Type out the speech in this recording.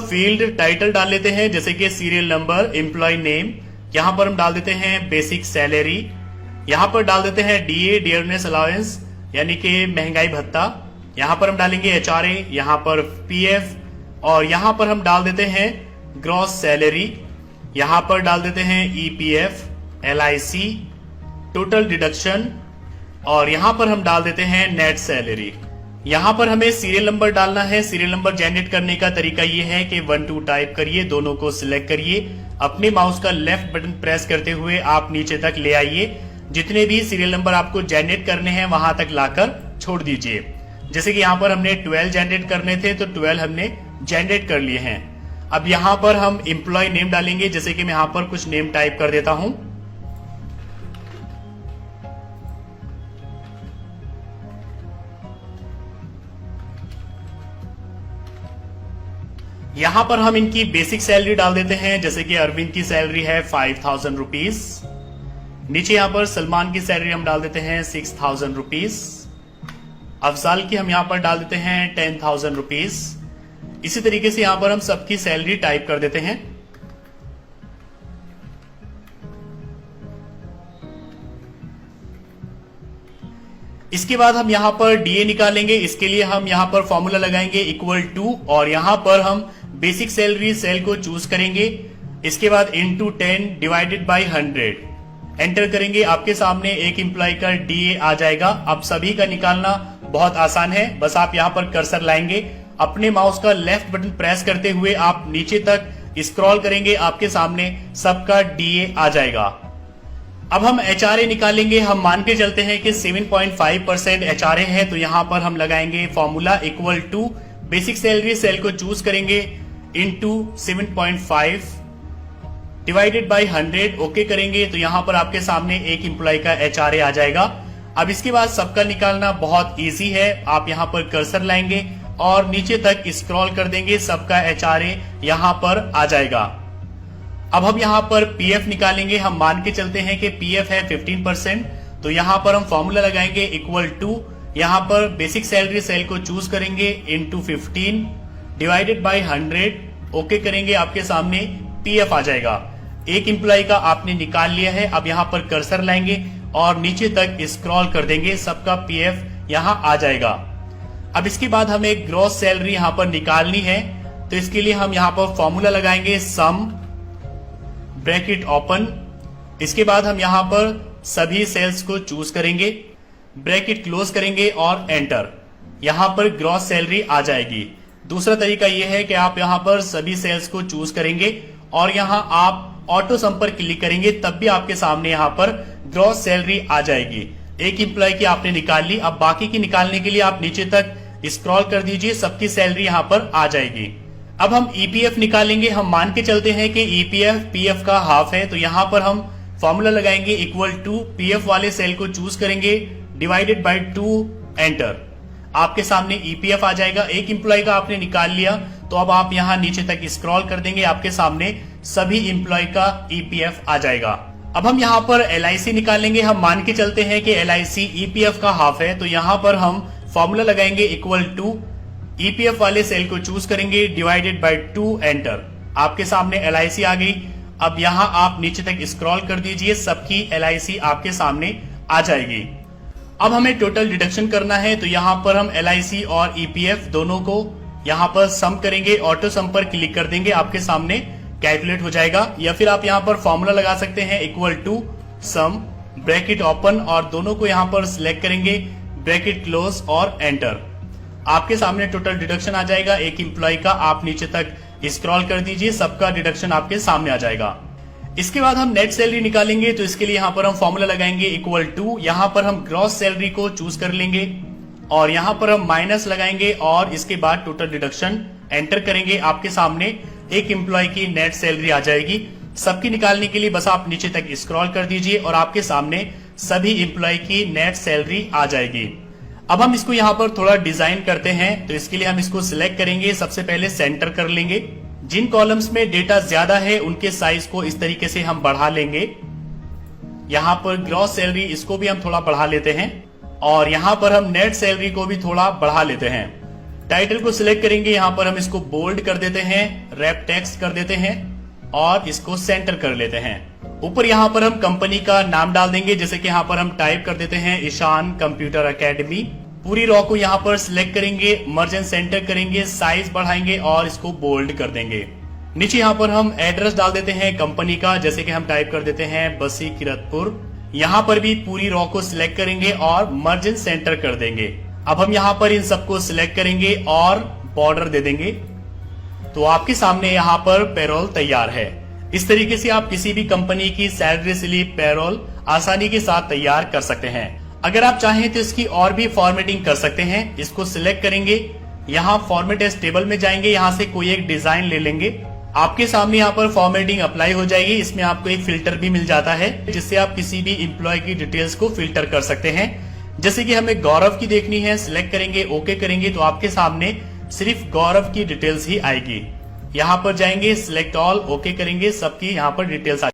Field title डाल लेते हैं, जैसे कि सीरियल नंबर, एम्प्लॉय नेम। यहाँ पर हम डाल देते हैं बेसिक सैलरी। यहाँ पर डाल देते हैं डीए, डियरनेस अलाउंस, यानी कि महंगाई भत्ता। यहाँ पर हम डालेंगे एचआरए, यहाँ पर पीएफ, और यहाँ पर हम डाल देते हैं ग्रॉस सैलरी। यहाँ पर डाल देते हैं ईपीएफ, एलआईसी, टोटल डिडक्शन, और यहाँ पर हम डाल देते हैं नेट सैलरी। यहाँ पर हमें सीरियल नंबर डालना है। सीरियल नंबर जनरेट करने का तरीका ये है कि 1 2 टाइप करिए, दोनों को सिलेक्ट करिए, अपने माउस का लेफ्ट बटन प्रेस करते हुए आप नीचे तक ले आइए। जितने भी सीरियल नंबर आपको जनरेट करने हैं वहां तक लाकर छोड़ दीजिए। जैसे कि यहाँ पर हमने 12 जनरेट करने थे, तो 12 हमने जनरेट कर लिए हैं। अब यहाँ पर हम एम्प्लॉय नेम डालेंगे, जैसे कि मैं यहाँ पर कुछ नेम टाइप कर देता हूं। यहां पर हम इनकी बेसिक सैलरी डाल देते हैं, जैसे कि अरविंद की सैलरी है 5000 रुपीज। नीचे यहां पर सलमान की सैलरी हम डाल देते हैं 6000 रुपीज। अफजाल की हम यहां पर डाल देते हैं 10,000 रुपीज। इसी तरीके से यहां पर हम सबकी सैलरी टाइप कर देते हैं। इसके बाद हम यहां पर डीए निकालेंगे। इसके लिए हम यहां पर फॉर्मूला लगाएंगे इक्वल टू, और यहां पर हम बेसिक सैलरी सेल को चूज करेंगे। इसके बाद इनटू 10 डिवाइडेड बाय 100 एंटर करेंगे। आपके सामने एक एम्प्लॉय का डीए आ जाएगा। अब सभी का निकालना बहुत आसान है, बस आप यहां पर कर्सर लाएंगे, अपने माउस का लेफ्ट बटन प्रेस करते हुए आप नीचे तक स्क्रॉल करेंगे, आपके सामने सबका डीए आ जाएगा। अब हम एचआरए निकालेंगे। हम मान के चलते हैं कि 7.5% एचआरए है, तो यहां पर हम लगाएंगे formula equal to basic salary cell को चूज करेंगे इनटू 7.5 डिवाइडेड बाय 100 ओके करेंगे, तो यहां पर आपके सामने एक एम्प्लॉय का एचआरए आ जाएगा। अब इसके बाद सबका निकालना बहुत इजी है। आप यहां पर कर्सर लाएंगे और नीचे तक स्क्रॉल कर देंगे, सबका एचआरए यहां पर आ जाएगा। अब हम यहां पर पीएफ निकालेंगे। हम मान के चलते हैं कि पीएफ है 15%, तो यहां पर हम फॉर्मूला लगाएंगे इक्वल टू, यहां पर बेसिक सैलरी सेल को चूज करेंगे इनटू 15 डिवाइडेड बाय 100 ओके करेंगे, आपके सामने पीएफ आ जाएगा। एक एम्प्लॉय का आपने निकाल लिया है। अब यहां पर कर्सर लाएंगे और नीचे तक स्क्रॉल कर देंगे, सबका पीएफ यहां आ जाएगा। अब इसके बाद हमें ग्रॉस सैलरी यहां पर निकालनी है, तो इसके लिए हम यहां पर फॉर्मूला लगाएंगे सम ब्रैकेट ओपन। इसके बाद हम यहां पर सभी सेल्स को चूज करेंगे, ब्रैकेट क्लोज करेंगे और एंटर। यहां पर ग्रॉस सैलरी आ जाएगी। दूसरा तरीका यह है कि आप यहां पर सभी सेल्स को चूज करेंगे और यहां आप ऑटो सम पर क्लिक करेंगे, तब भी आपके सामने यहां पर ग्रॉस सैलरी आ जाएगी। एक एम्प्लॉय की आपने निकाल ली। अब बाकी की निकालने के लिए आप नीचे तक स्क्रॉल कर दीजिए, सबकी सैलरी यहां पर आ जाएगी। अब हम ईपीएफ निकालेंगे। हम मान के चलते हैं कि ईपीएफ पीएफ का हाफ है, तो यहां पर हम फॉर्मूला लगाएंगे इक्वल टू, पीएफ वाले सेल को चूज करेंगे डिवाइडेड बाय 2 एंटर। आपके सामने ईपीएफ आ जाएगा। एक एम्प्लॉय का आपने निकाल लिया, तो अब आप यहां नीचे तक स्क्रॉल कर देंगे, आपके सामने सभी एम्प्लॉय का ईपीएफ आ जाएगा। अब हम यहां पर एलआईसी निकालेंगे। हम मान के चलते हैं कि एलआईसी ईपीएफ का हाफ है, तो यहां पर हम फॉर्मूला लगाएंगे इक्वल टू, ईपीएफ वाले सेल को चूज करेंगे डिवाइडेड बाय 2 एंटर। आपके सामने एलआईसी आ गई। अब यहां आप नीचे तक स्क्रॉल कर दीजिए, सबकी एलआईसी आपके सामने आ जाएगी। अब हमें टोटल डिडक्शन करना है, तो यहां पर हम एलआईसी और ईपीएफ दोनों को यहां पर सम करेंगे, ऑटो सम पर क्लिक कर देंगे, आपके सामने कैलकुलेट हो जाएगा। या फिर आप यहां पर फॉर्मूला लगा सकते हैं equal to sum bracket open, और दोनों को यहां पर सिलेक्ट करेंगे, ब्रैकेट क्लोज और एंटर। आपके सामने टोटल डिडक्शन आ जाएगा एक एम्प्लॉय का। आप नीचे तक स्क्रॉल कर दीजिए, सबका डिडक्शन आपके सामने आ जाएगा। इसके बाद हम नेट सैलरी निकालेंगे, तो इसके लिए यहां पर हम फॉर्मूला लगाएंगे इक्वल टू, यहां पर हम ग्रॉस सैलरी को चूज कर लेंगे और यहां पर हम माइनस लगाएंगे और इसके बाद टोटल डिडक्शन एंटर करेंगे। आपके सामने एक एम्प्लॉय की नेट सैलरी आ जाएगी। सबकी निकालने के लिए बस आप नीचे तक स्क्रॉल कर दीजिए और आपके सामने सभी एम्प्लॉय की नेट सैलरी आ जाएगी। अब हम इसको यहाँ पर थोड़ा डिजाइन करते हैं, तो इसके लिए हम इसको सिलेक्ट करेंगे। सबसे पहले सेंटर कर लेंगे। जिन कॉलम्स में डेटा ज्यादा है उनके साइज को इस तरीके से हम बढ़ा लेंगे। यहाँ पर ग्रॉस सैलरी, इसको भी हम थोड़ा बढ़ा लेते हैं और यहाँ पर हम नेट सैलरी को भी थोड़ा बढ़ा लेते हैं। टाइटल को सिलेक्ट करेंगे, यहाँ पर हम इसको बोल्ड कर देते हैं, रैप टेक्स्ट कर देते हैं और इसको सेंटर कर लेते हैं। ऊपर यहाँ पर हम कंपनी का नाम डाल देंगे, जैसे कि यहाँ पर हम टाइप कर देते हैं ईशान कंप्यूटर अकेडमी। पूरी रॉ को यहाँ पर सिलेक्ट करेंगे, मर्ज एंड सेंटर करेंगे, साइज बढ़ाएंगे और इसको बोल्ड कर देंगे। नीचे यहाँ पर हम एड्रेस डाल देते हैं कंपनी का, जैसे कि हम टाइप कर देते हैं बसी किरतपुर। यहाँ पर भी पूरी रॉ को सिलेक्ट करेंगे और मर्ज एंड सेंटर कर देंगे। अब हम यहाँ पर इन सबको सिलेक्ट करेंगे और बॉर्डर दे देंगे, तो आपके सामने यहाँ पर पेरोल तैयार है। इस तरीके से आप किसी भी कंपनी की सैलरी स्लिप, पेरोल आसानी के साथ तैयार कर सकते हैं। अगर आप चाहें तो इसकी और भी फॉर्मेटिंग कर सकते हैं। इसको सिलेक्ट करेंगे, यहाँ फॉर्मेट एज टेबल में जाएंगे, यहाँ से कोई एक डिजाइन ले लेंगे। आपके सामने यहाँ पर फॉर्मेटिंग अप्लाई हो जाएगी। इसमें आपको एक फिल्टर भी मिल जाता है, जिससे आप किसी भी एम्प्लॉय की डिटेल्स को फिल्टर कर सकते हैं। जैसे कि हमें गौरव की देखनी है, सिलेक्ट करेंगे, ओके करेंगे, तो आपके सामने सिर्फ गौरव की डिटेल्स ही आएगी। यहाँ पर जाएंगे, सिलेक्ट ऑल, ओके करेंगे, सबकी यहाँ पर डिटेल्स